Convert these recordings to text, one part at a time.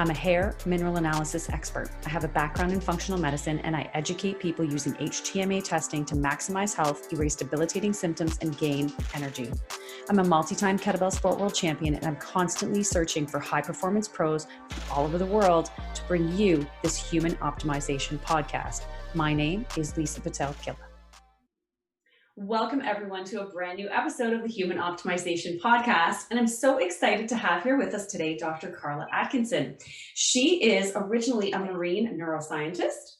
I'm a hair mineral analysis expert. I have a background in functional medicine, and I educate people using HTMA testing to maximize health, erase debilitating symptoms, and gain energy. I'm a multi-time kettlebell sport world champion, and I'm constantly searching for high-performance pros from all over the world to bring you this human optimization podcast. My name is Lisa Pitel-Killah. Welcome everyone to a brand new episode of the Human Optimization Podcast. And I'm so excited to have here with us today, Dr. Carla Atkinson. She is originally a marine neuroscientist,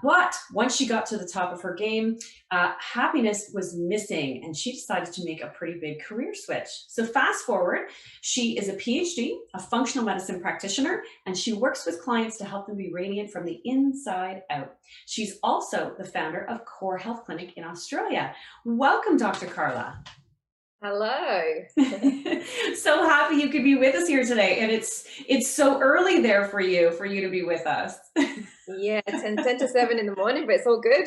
but once she got to the top of her game, happiness was missing and she decided to make a pretty big career switch. So fast forward, she is a PhD, a functional medicine practitioner, and she works with clients to help them be radiant from the inside out. She's also the founder of Core Health Clinic in Australia. Welcome, Dr. Carla. Hello. So happy you could be with us here today. And it's so early there for you to be with us. Yeah, 10 to 7 in the morning, but it's all good.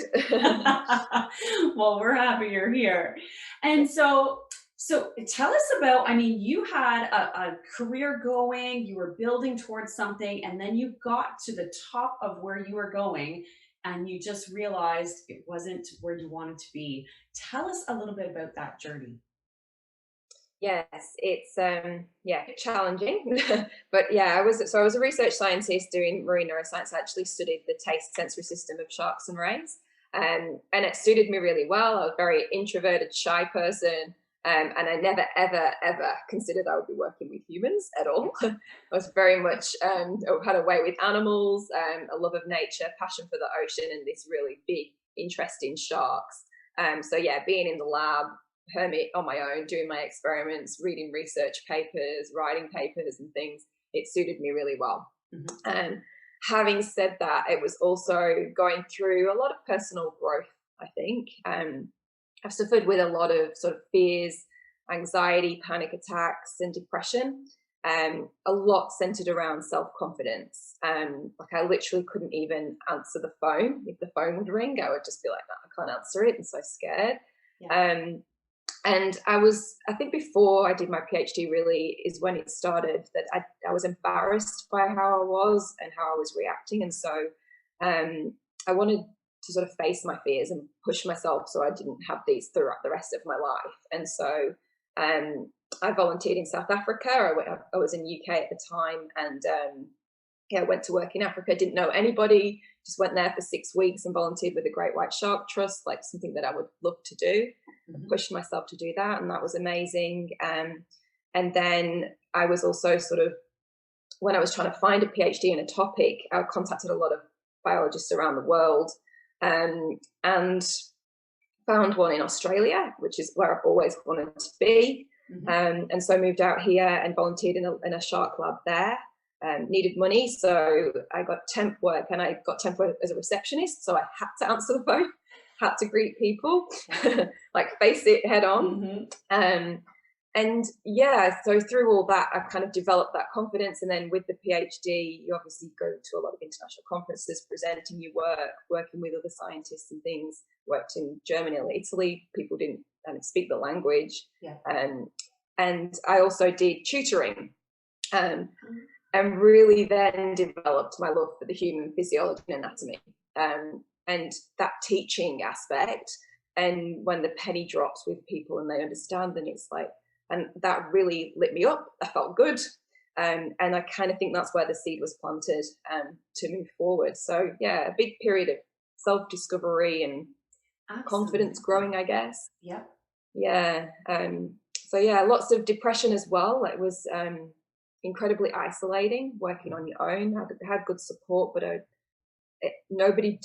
Well, we're happy you're here. And so tell us about, you had a career going, you were building towards something, and then you got to the top of where you were going and you just realized it wasn't where you wanted to be. Tell us a little bit about that journey. Yes, it's challenging, but yeah, I was a research scientist doing marine neuroscience. I actually studied the taste sensory system of sharks and rays, and it suited me really well. I was a very introverted, shy person, and I never ever considered I would be working with humans at all. I was very much had a way with animals, a love of nature, passion for the ocean, and this really big interest in sharks. So yeah, being in the lab, hermit on my own, doing my experiments, reading research papers, writing papers and things, it suited me really well. Mm-hmm. Having said that, it was also going through a lot of personal growth, I think. I've suffered with a lot of sort of fears, anxiety, panic attacks and depression, a lot centered around self-confidence. Like I literally couldn't even answer the phone. If the phone would ring, I would just be like, no, I can't answer it. I'm so scared. Yeah. And I think before I did my PhD really is when it started that I was embarrassed by how I was and how I was reacting. And so I wanted to sort of face my fears and push myself so I didn't have these throughout the rest of my life. And so I volunteered in South Africa. I was in UK at the time, and I went to work in Africa, didn't know anybody, just went there for 6 weeks and volunteered with the Great White Shark Trust, like something that I would love to do. Mm-hmm. Pushed myself to do that, and that was amazing. And then I was also sort of, when I was trying to find a PhD in a topic, I contacted a lot of biologists around the world, and found one in Australia, which is where I've always wanted to be. Mm-hmm. And so I moved out here and volunteered in a shark lab there. Needed money, so I got temp work, and I got temp work as a receptionist, so I had to answer the phone, had to greet people, like face it head on. Mm-hmm. And yeah, so through all that, I've kind of developed that confidence. And then with the PhD, you obviously go to a lot of international conferences, presenting your work, working with other scientists and things. Worked in Germany and Italy. People didn't speak the language. Yeah. And I also did tutoring. And really then developed my love for the human physiology and anatomy, and that teaching aspect. And when the penny drops with people and they understand, then it's like, and that really lit me up. I felt good. And I kind of think that's where the seed was planted to move forward. So yeah, a big period of self-discovery and confidence growing, I guess. Yeah. Yeah. So yeah, lots of depression as well. It was, incredibly isolating, working on your own. I had good support, but nobody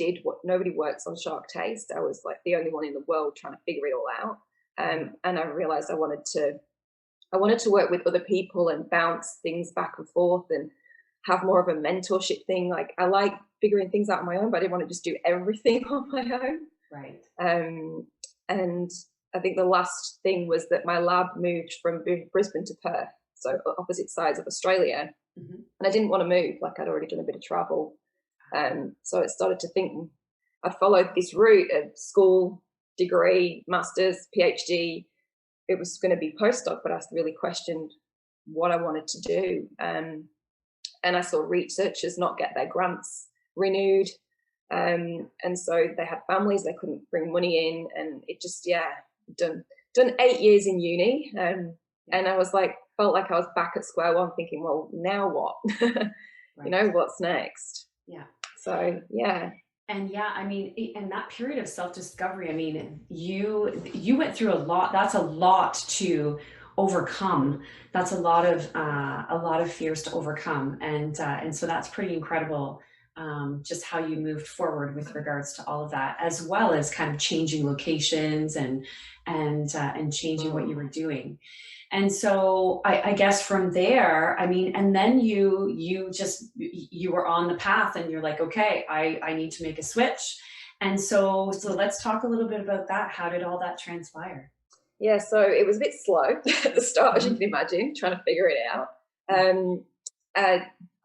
works on Shark Taste. I was like the only one in the world trying to figure it all out. And I realized I wanted to work with other people and bounce things back and forth and have more of a mentorship thing. Like I like figuring things out on my own, but I didn't want to just do everything on my own. Right. And I think the last thing was that my lab moved from Brisbane to Perth, so opposite sides of Australia. Mm-hmm. And I didn't want to move, like I'd already done a bit of travel. So I started to think I followed this route of school, degree, master's, PhD. It was going to be postdoc, but I really questioned what I wanted to do. And I saw researchers not get their grants renewed. And so they had families, they couldn't bring money in, and it just, done 8 years in uni. And I was like, felt like I was back at square one, thinking, well, now what? You know, what's next? Yeah. So, yeah. And I mean, in that period of self-discovery, I mean, you went through a lot. That's a lot to overcome. That's a lot of fears to overcome. And so that's pretty incredible. Just how you moved forward with regards to all of that, as well as kind of changing locations and changing what you were doing. And so I guess from there, I mean, and then you were on the path, and you're like, okay, I need to make a switch. And so let's talk a little bit about that. How did all that transpire? Yeah, so it was a bit slow at the start, as you can imagine, trying to figure it out.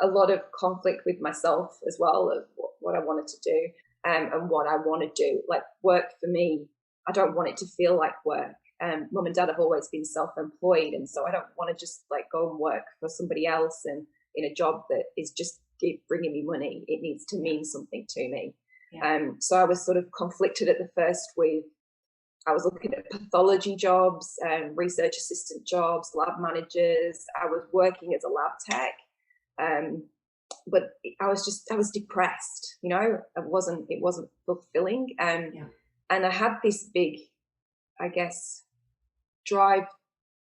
A lot of conflict with myself as well, of what I wanted to do, and what I want to do. Like, work for me, I don't want it to feel like work. Mum and dad have always been self-employed, and so I don't want to just like go and work for somebody else and in a job that is just bringing me money. It needs to mean something to me. So I was sort of conflicted at the first with, I was looking at pathology jobs, research assistant jobs, lab managers. I was working as a lab tech, but I was depressed. You know, it wasn't fulfilling, and I had this big, I guess, drive.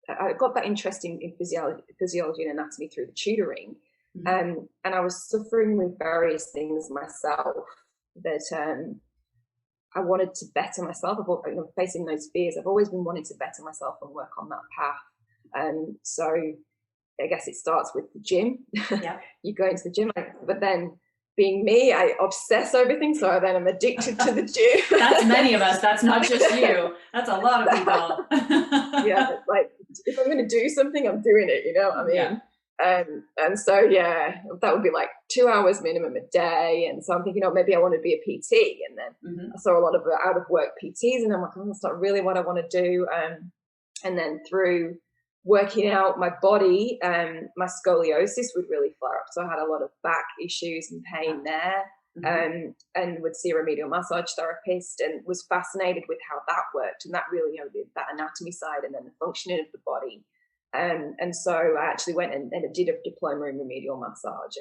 I got that interest in physiology and anatomy through the tutoring, and I was suffering with various things myself that I wanted to better myself. Facing those fears, I've always been wanting to better myself and work on that path. So I guess it starts with the gym. You go into the gym, but then being me, I obsess over things, so then I'm addicted to the gym. That's many of us. That's not just you. That's a lot of people. Yeah, like if I'm going to do something, I'm doing it. You know what I mean? And so that would be like 2 hours minimum a day. And so I'm thinking, maybe I want to be a PT. And then I saw a lot of out of work PTs, and I'm like, that's not really what I want to do. And then through working out my body, my scoliosis would really flare up. So I had a lot of back issues and pain there, and would see a remedial massage therapist, and was fascinated with how that worked. And that really, that anatomy side and then the functioning of the body. And so I actually went and did a diploma in remedial massage,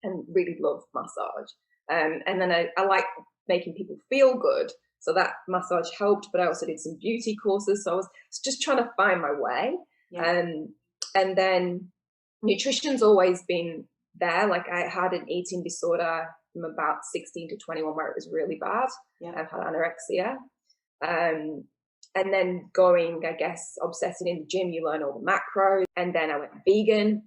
and really loved massage. And then I like making people feel good. So that massage helped, but I also did some beauty courses. So I was just trying to find my way. And then nutrition's always been there. Like, I had an eating disorder from about 16 to 21 where it was really bad. I've had anorexia. And then going, I guess, obsessing in the gym, you learn all the macros. And then I went vegan.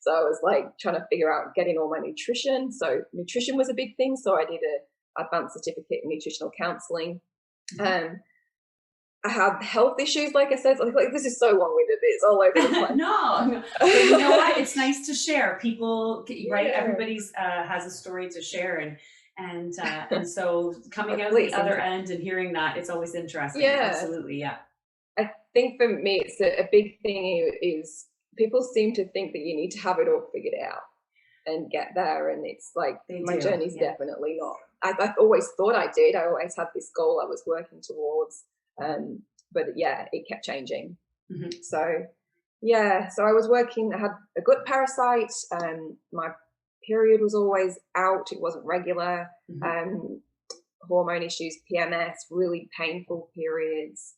So I was like trying to figure out getting all my nutrition. So nutrition was a big thing. So I did a advanced certificate in nutritional counseling. I have health issues, like I said. Like, this is so long-winded. It's all over the place. No, but you know what? It's nice to share. People, right? Everybody's has a story to share, and so coming out the other end and hearing that, it's always interesting. Absolutely, I think for me, it's a big thing is people seem to think that you need to have it all figured out and get there, and it's like my journey's definitely not. I've always thought I did. I always had this goal I was working towards. But it kept changing. So I was working, I had a gut parasite. My period was always out. It wasn't regular. Hormone issues, PMS, really painful periods,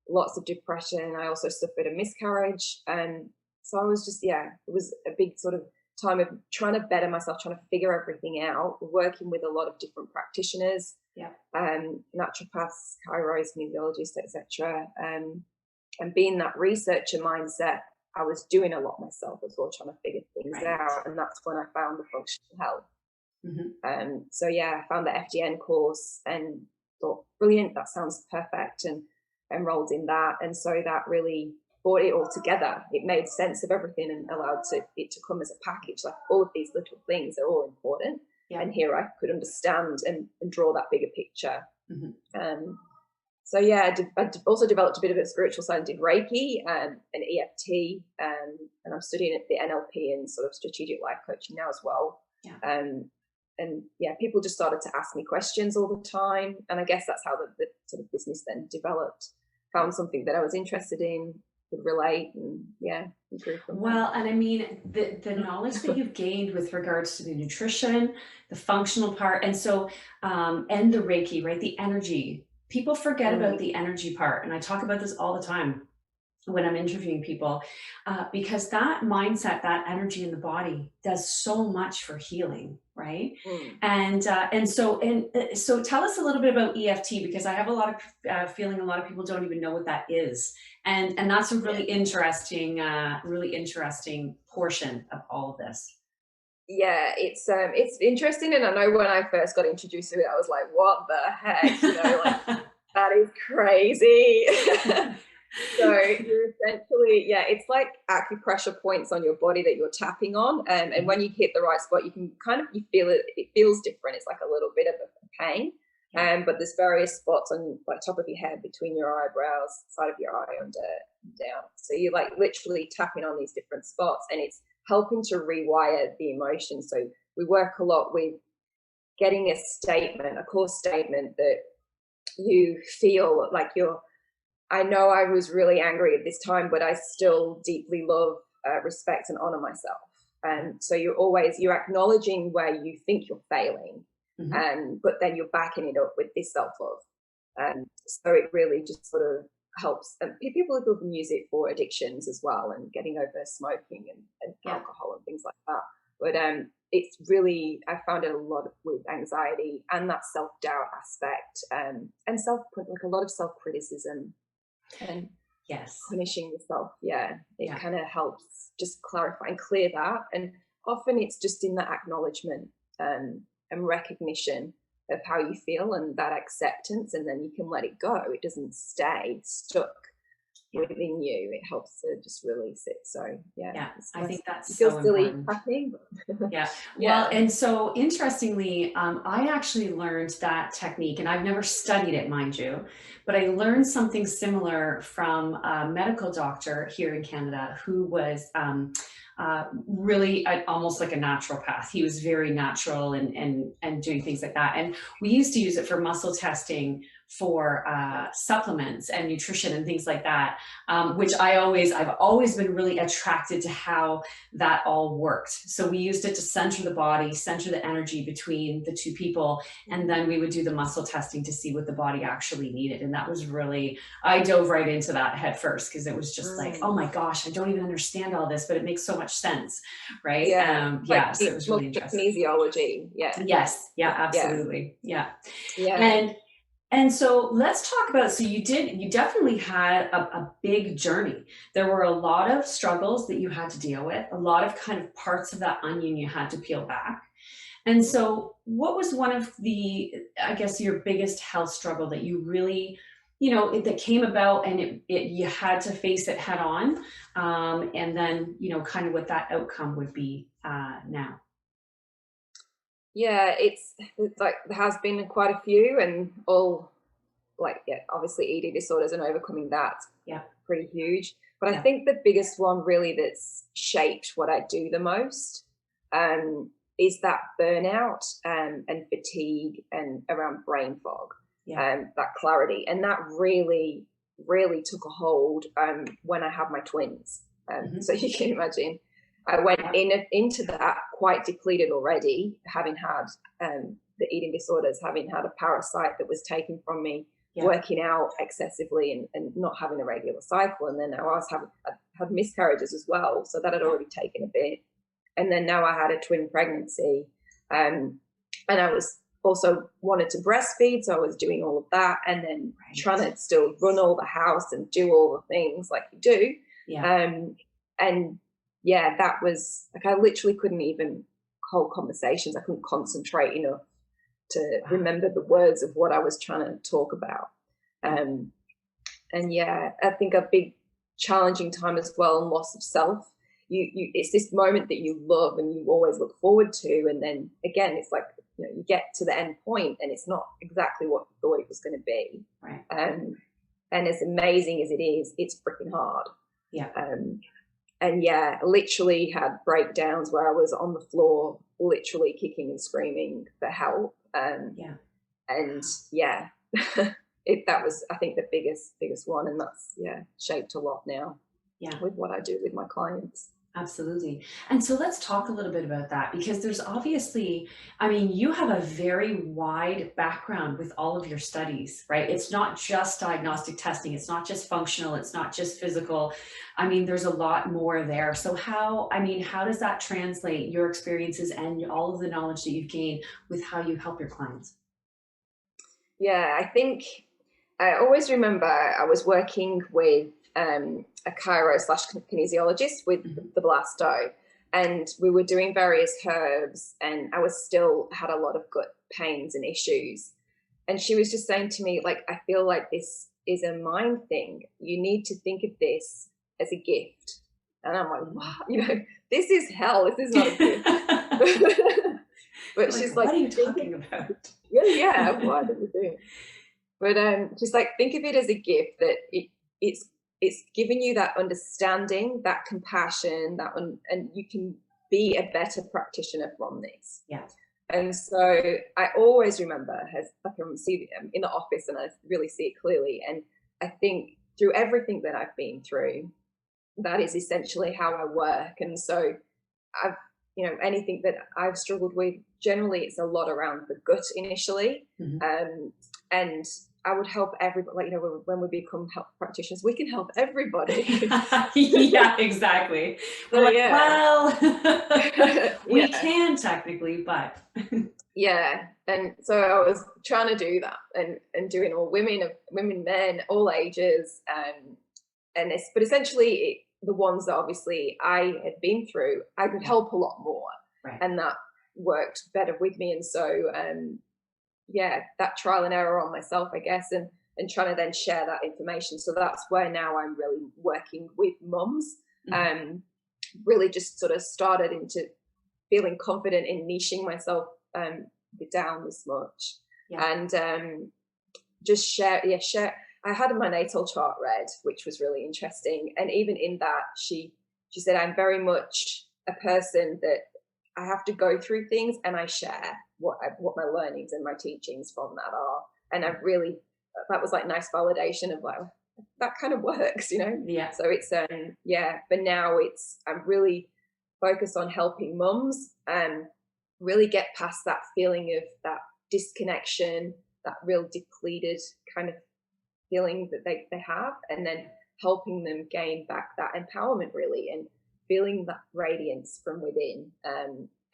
lots of depression. I also suffered a miscarriage. So I was just, it was a big sort of time of trying to better myself, trying to figure everything out, working with a lot of different practitioners, naturopaths, chiros, kinesiologists, etc. And being that researcher mindset, I was doing a lot myself as well, trying to figure things out. And that's when I found the functional health. I found the FDN course and thought, brilliant, that sounds perfect, and enrolled in that. And so that really brought it all together. It made sense of everything and allowed it to come as a package. Like, all of these little things are all important. And here I could understand and draw that bigger picture. So yeah, I also developed a bit of a spiritual side. I did Reiki and EFT, and I'm studying the NLP and sort of strategic life coaching now as well. Yeah. And yeah, people just started to ask me questions all the time, and I guess that's how the sort of business then developed. Found something that I was interested in, could relate, and yeah, grew from Well, and I mean, the knowledge that you've gained with regards to the nutrition, the functional part, and so and the Reiki, right? The energy. People forget about the energy part, and I talk about this all the time when I'm interviewing people, because that mindset, that energy in the body does so much for healing, right? And so tell us a little bit about EFT, because I have a lot of feeling a lot of people don't even know what that is, and that's a really interesting portion of all of this. Yeah, it's interesting, and I know when I first got introduced to it, I was like, "What the heck?" You know, like that is crazy. So you're essentially, yeah, it's like acupressure points on your body that you're tapping on, and when you hit the right spot, you can kind of you feel it. It feels different. It's like a little bit of a pain, but there's various spots on like top of your head, between your eyebrows, side of your eye, under, down. So you're like literally tapping on these different spots, and it's helping to rewire the emotions. So we work a lot with getting a core statement that you feel like you're. I know I was really angry at this time, but I still deeply love, respect, and honor myself. And so you're acknowledging where you think you're failing, but then you're backing it up with this self-love. And so it really just sort of helps. And people love music for addictions as well, and getting over smoking and alcohol and things like that. But it's really, I found it a lot with anxiety and that self-doubt aspect, and like a lot of self-criticism and punishing yourself. It kind of helps just clarify and clear that. And often it's just in that acknowledgement and recognition of how you feel, and that acceptance, and then you can let it go. It doesn't stay stuck within you. It helps to just release it. So I think that's so so silly important. tapping. Well, and so interestingly, I actually learned that technique, and I've never studied it, mind you, but I learned something similar from a medical doctor here in Canada who was really almost like a naturopath. He was very natural and doing things like that. And we used to use it for muscle testing for supplements and nutrition and things like that, which I've always been really attracted to how that all worked. So we used it to center the body, center the energy between the two people, and then we would do the muscle testing to see what the body actually needed. And that was really, I dove right into that head first, because it was just like, oh my gosh, I don't even understand all this, but it makes so much sense, right? So it was really interesting. Kinesiology, Yes, absolutely, And so let's talk about, so you definitely had a big journey. There were a lot of struggles that you had to deal with, a lot of kind of parts of that onion you had to peel back. And so what was one of the, I guess, your biggest health struggle that you really, that came about, and you had to face it head on, and then, kind of what that outcome would be now? Yeah, it's like there has been quite a few, and all obviously eating disorders and overcoming that, pretty huge. But I think the biggest one really that's shaped what I do the most is that burnout and fatigue and around brain fog, that clarity, and that really, really took a hold when I had my twins. So you can imagine. I went into that quite depleted already, having had the eating disorders, having had a parasite that was taken from me, working out excessively and not having a regular cycle. And then I had miscarriages as well. So that had already taken a bit. And then now I had a twin pregnancy. And I was also wanted to breastfeed. So I was doing all of that, and then trying to still run all the house and do all the things like you do. That was like, I literally couldn't even hold conversations. I couldn't concentrate enough to remember the words of what I was trying to talk about. I think a big challenging time as well, and loss of self, it's this moment that you love and you always look forward to, and then again it's like, you know, you get to the end point and it's not exactly what you thought it was going to be. Right. And as amazing as it is, it's freaking hard. Yeah. And yeah, literally had breakdowns where I was on the floor, literally kicking and screaming for help. And yeah, that was, I think, the biggest one, and that's shaped a lot now. Yeah, with what I do with my clients. Absolutely. And so let's talk a little bit about that, because there's obviously, I mean, you have a very wide background with all of your studies, right? It's not just diagnostic testing. It's not just functional. It's not just physical. I mean, there's a lot more there. So how does that translate your experiences and all of the knowledge that you've gained with how you help your clients? Yeah, I think I always remember I was working with a chiro/kinesiologist with the blasto, and we were doing various herbs, and I was still had a lot of gut pains and issues. And she was just saying to me, like, I feel like this is a mind thing. You need to think of this as a gift. And I'm like, what? You know, this is hell. This is not a gift. But she's like, what are you talking about? Yeah, what are you doing? But just like, think of it as a gift, that it's giving you that understanding, that compassion, and you can be a better practitioner from this. Yeah. And so I always remember, I can see it in the office and I really see it clearly. And I think through everything that I've been through, that is essentially how I work. And so I've, you know, anything that I've struggled with, generally it's a lot around the gut initially. And I would help everybody, like, you know, when we become health practitioners, we can help everybody. Yeah, exactly. So, like, well, we can technically, but. Yeah. And so I was trying to do that and doing all women, men, all ages. But essentially the ones that obviously I had been through, I could help a lot more. Right. And that worked better with me. And so, that trial and error on myself, I guess, and trying to then share that information. So that's where now I'm really working with mums, really just sort of started into feeling confident in niching myself down this much. And just share. I had my natal chart read, which was really interesting. And even in that, she said, I'm very much a person that I have to go through things and I share what my learnings and my teachings from that are. And I really, that was like nice validation of like, that kind of works, you know? Yeah. So it's, but now I'm really focused on helping mums and really get past that feeling of that disconnection, that real depleted kind of feeling that they have, and then helping them gain back that empowerment really, and feeling that radiance from within,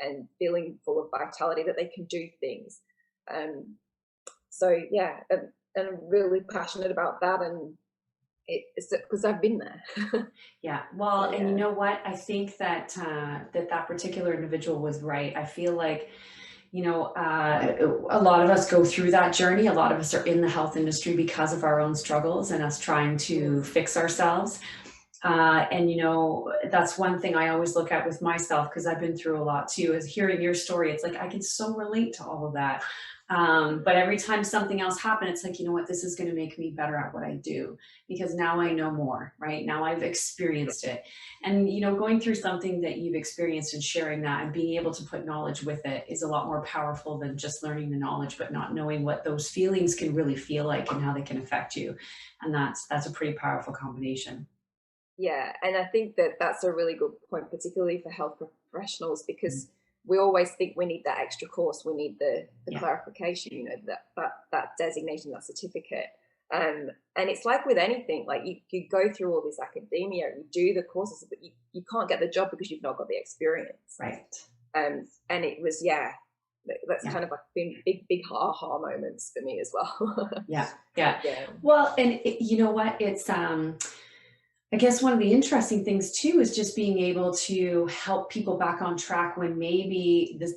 and feeling full of vitality that they can do things. And I'm really passionate about that, and it's because I've been there. Yeah. Well, and you know what? I think that that particular individual was right. I feel like, you know, a lot of us go through that journey. A lot of us are in the health industry because of our own struggles and us trying to fix ourselves. And, you know, that's one thing I always look at with myself, because I've been through a lot too, is hearing your story. It's like, I can so relate to all of that. But every time something else happened, it's like, you know what, this is going to make me better at what I do, because now I know more, right? Now I've experienced it. And, you know, going through something that you've experienced and sharing that and being able to put knowledge with it is a lot more powerful than just learning the knowledge, but not knowing what those feelings can really feel like and how they can affect you. And that's a pretty powerful combination. Yeah. And I think that that's a really good point, particularly for health professionals, because we always think we need that extra course. We need the clarification, you know, that designation, that certificate. And it's like with anything, like you go through all this academia, you do the courses, but you can't get the job because you've not got the experience. Right. And it was, that's kind of like been big aha moments for me as well. Yeah. Well, and you know what, I guess one of the interesting things too is just being able to help people back on track when maybe the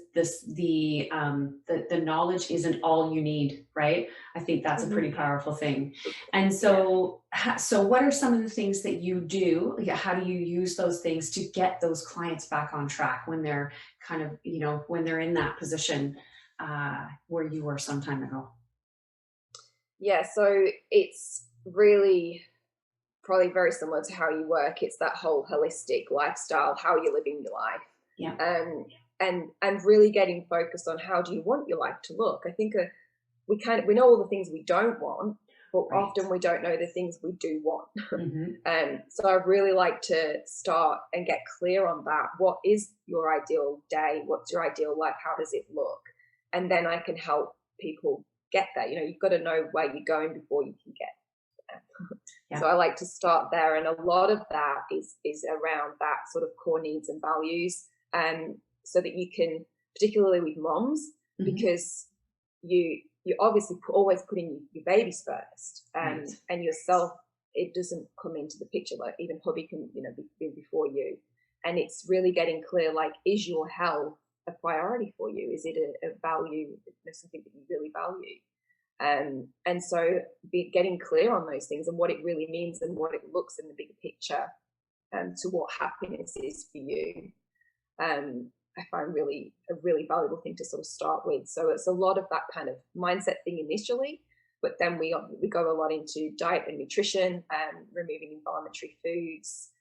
knowledge isn't all you need, right? I think that's a pretty powerful thing. And so so what are some of the things that you do? Like, how do you use those things to get those clients back on track when they're kind of, you know, when they're in that position where you were some time ago? Yeah, so it's really probably very similar to how you work. It's that whole holistic lifestyle, how you're living your life. Yeah. And really getting focused on how do you want your life to look. I think we know all the things we don't want, but often we don't know the things we do want. So I really like to start and get clear on that. What is your ideal day? What's your ideal life? How does it look? And then I can help people get there. You know, you've got to know where you're going before you can get there. So I like to start there, and a lot of that is around that sort of core needs and values, so that you can, particularly with moms, because you obviously always putting your babies first, and yourself, it doesn't come into the picture. Like even hubby can, you know, be before you, and it's really getting clear, like, is your health a priority for you? Is it a value, something that you really value? And so getting clear on those things and what it really means and what it looks in the bigger picture, to what happiness is for you, I find a really valuable thing to sort of start with. So it's a lot of that kind of mindset thing initially, but then we go a lot into diet and nutrition, removing inflammatory foods,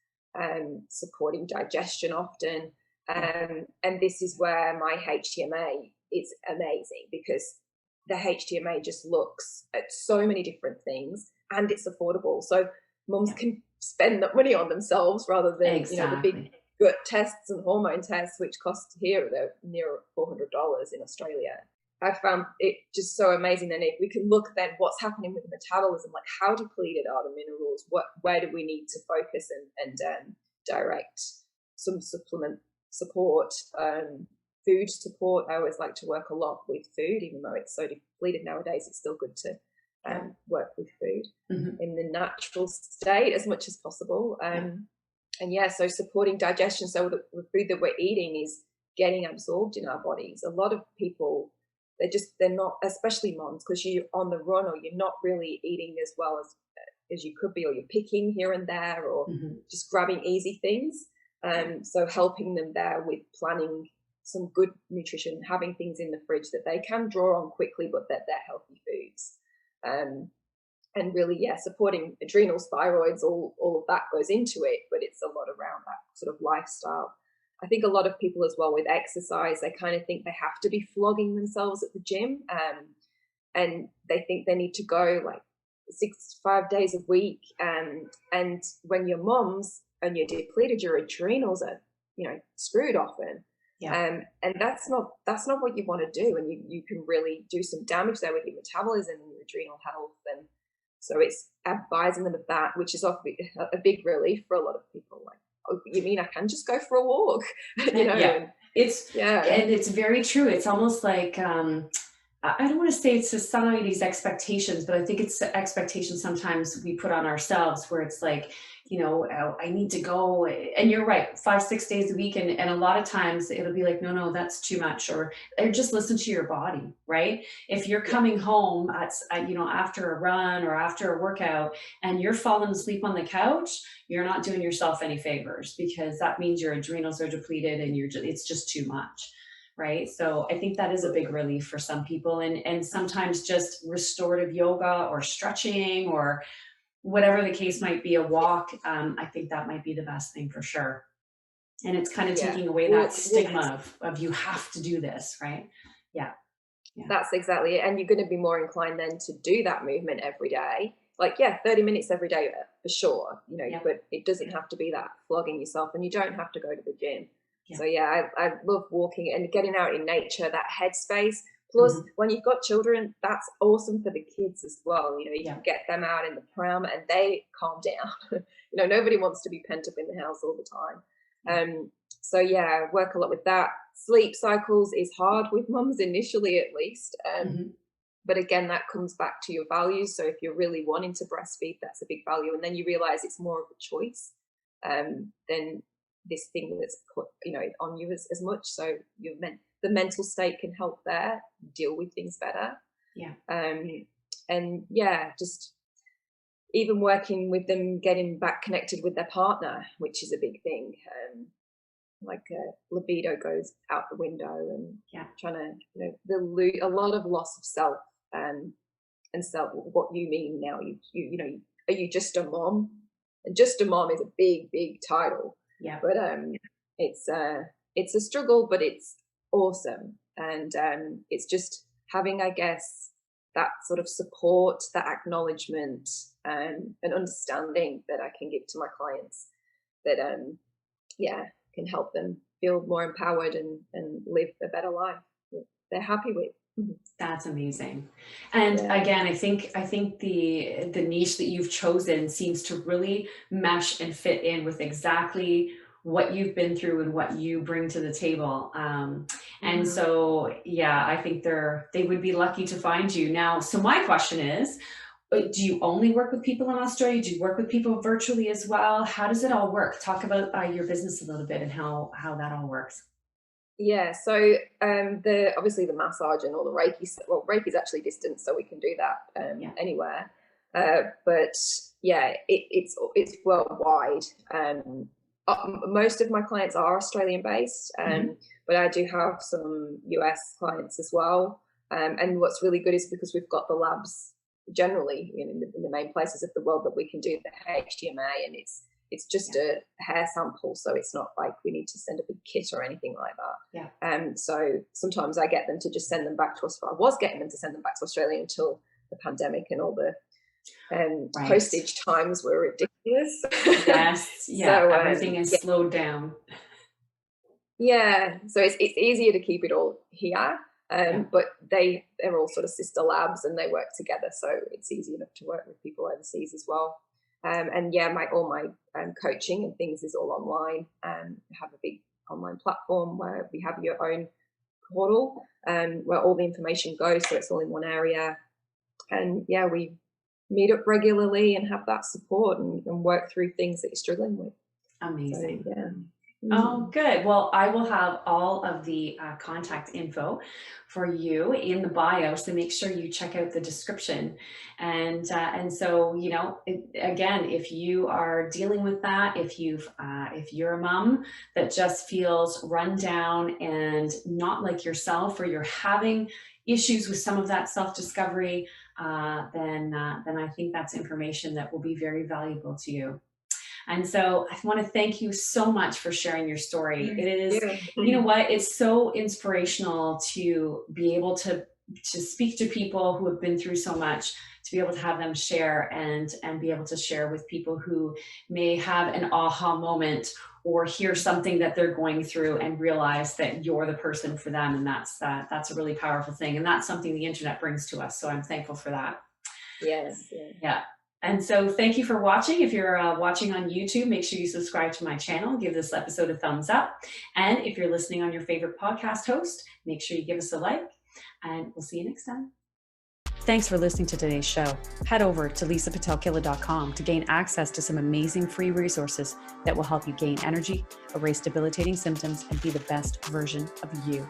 supporting digestion often. And this is where my HTMA is amazing, because the HTMA just looks at so many different things, and it's affordable. So mums can spend that money on themselves rather than you know, the big gut tests and hormone tests, which cost here they're near $400 in Australia. I found it just so amazing. And if we can look then what's happening with the metabolism, like how depleted are the minerals, where do we need to focus and direct some supplement support, food support. I always like to work a lot with food, even though it's so depleted nowadays. It's still good to work with food in the natural state as much as possible. And so supporting digestion, so that the food that we're eating is getting absorbed in our bodies. A lot of people, they're not, especially moms, because you're on the run, or you're not really eating as well as you could be, or you're picking here and there, or just grabbing easy things. So helping them there with planning some good nutrition, having things in the fridge that they can draw on quickly, but that they're healthy foods. And really, supporting adrenals, thyroids, all of that goes into it, but it's a lot around that sort of lifestyle. I think a lot of people as well with exercise, they kind of think they have to be flogging themselves at the gym, and they think they need to go like 5 days a week. And when you're moms and you're depleted, your adrenals are, you know, screwed often. And that's not what you want to do, and you can really do some damage there with your metabolism and your adrenal health. And so it's advising them of that, which is often a big relief for a lot of people. Like, oh, you mean I can just go for a walk? You know, and it's very true. It's almost like I don't want to say it's society's expectations, but I think it's the expectations sometimes we put on ourselves, where it's like, you know, I need to go. And you're right, 5-6 days a week. And a lot of times it'll be like, no, that's too much. Or just listen to your body, right? If you're coming home you know, after a run or after a workout and you're falling asleep on the couch, you're not doing yourself any favors, because that means your adrenals are depleted and it's just too much. Right. So I think that is a big relief for some people, and sometimes just restorative yoga or stretching or whatever the case might be, a walk. I think that might be the best thing for sure. And it's kind of taking away that stigma of you have to do this. Right. Yeah. That's exactly it. And you're going to be more inclined then to do that movement every day. Like, 30 minutes every day for sure, you know, but it doesn't have to be that flogging yourself, and you don't have to go to the gym. So I love walking and getting out in nature, that headspace. Plus, when you've got children, that's awesome for the kids as well. You know, you can get them out in the pram and they calm down. You know, nobody wants to be pent up in the house all the time. So I work a lot with that. Sleep cycles is hard with mums initially, at least. but again, that comes back to your values. So if you're really wanting to breastfeed, that's a big value. And then you realize it's more of a choice than this thing that's put, on you as much. So the mental state can help there deal with things better. Yeah. And yeah, just even working with them, getting back connected with their partner, which is a big thing. Libido goes out the window, and trying to, a lot of loss of self, and self. What you mean now? Are you just a mom? And just a mom is a big title. Yeah. But it's a struggle, but it's awesome, and it's just having, I guess, that sort of support, that acknowledgement, and understanding that I can give to my clients that can help them feel more empowered and live a better life that they're happy with. That's amazing. And again, I think the niche that you've chosen seems to really mesh and fit in with exactly what you've been through and what you bring to the table. And so, I think they would be lucky to find you. Now, so my question is, do you only work with people in Australia? Do you work with people virtually as well? How does it all work? Talk about your business a little bit and how that all works. Yeah, so obviously the massage and all the Reiki. Well, Reiki is actually distance, so we can do that anywhere. But it's worldwide. Most of my clients are Australian based, but I do have some US clients as well. And what's really good is because we've got the labs generally in the main places of the world that we can do the HTMA, and it's just a hair sample, so it's not like we need to send a big kit or anything like that. So sometimes I get them to just send them back to Australia. I was getting them to send them back to Australia until the pandemic and all the postage times were ridiculous. Yes, so, everything is slowed down. Yeah, so it's easier to keep it all here. But they're all sort of sister labs and they work together, so it's easy enough to work with people overseas as well. All my coaching and things is all online. I have a big online platform where we have your own portal where all the information goes, so it's all in one area. And we meet up regularly and have that support and work through things that you're struggling with. Amazing. So, Oh, good. Well, I will have all of the contact info for you in the bio, so make sure you check out the description. And so, again, if you are dealing with that, if you're a mom that just feels run down and not like yourself, or you're having issues with some of that self-discovery, then I think that's information that will be very valuable to you. And so I want to thank you so much for sharing your story. It is, it's so inspirational to be able to speak to people who have been through so much, to be able to have them share and be able to share with people who may have an aha moment or hear something that they're going through and realize that you're the person for them. And that's a really powerful thing. And that's something the internet brings to us. So I'm thankful for that. Yes. Yeah. And so thank you for watching. If you're watching on YouTube, make sure you subscribe to my channel, give this episode a thumbs up. And if you're listening on your favorite podcast host, make sure you give us a like, and we'll see you next time. Thanks for listening to today's show. Head over to Pitel-Killah.com to gain access to some amazing free resources that will help you gain energy, erase debilitating symptoms, and be the best version of you.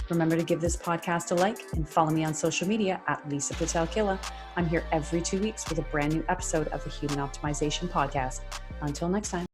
Remember to give this podcast a like and follow me on social media at Lisa Pitel-Killah. I'm here every 2 weeks with a brand new episode of the Human Optimization Podcast. Until next time.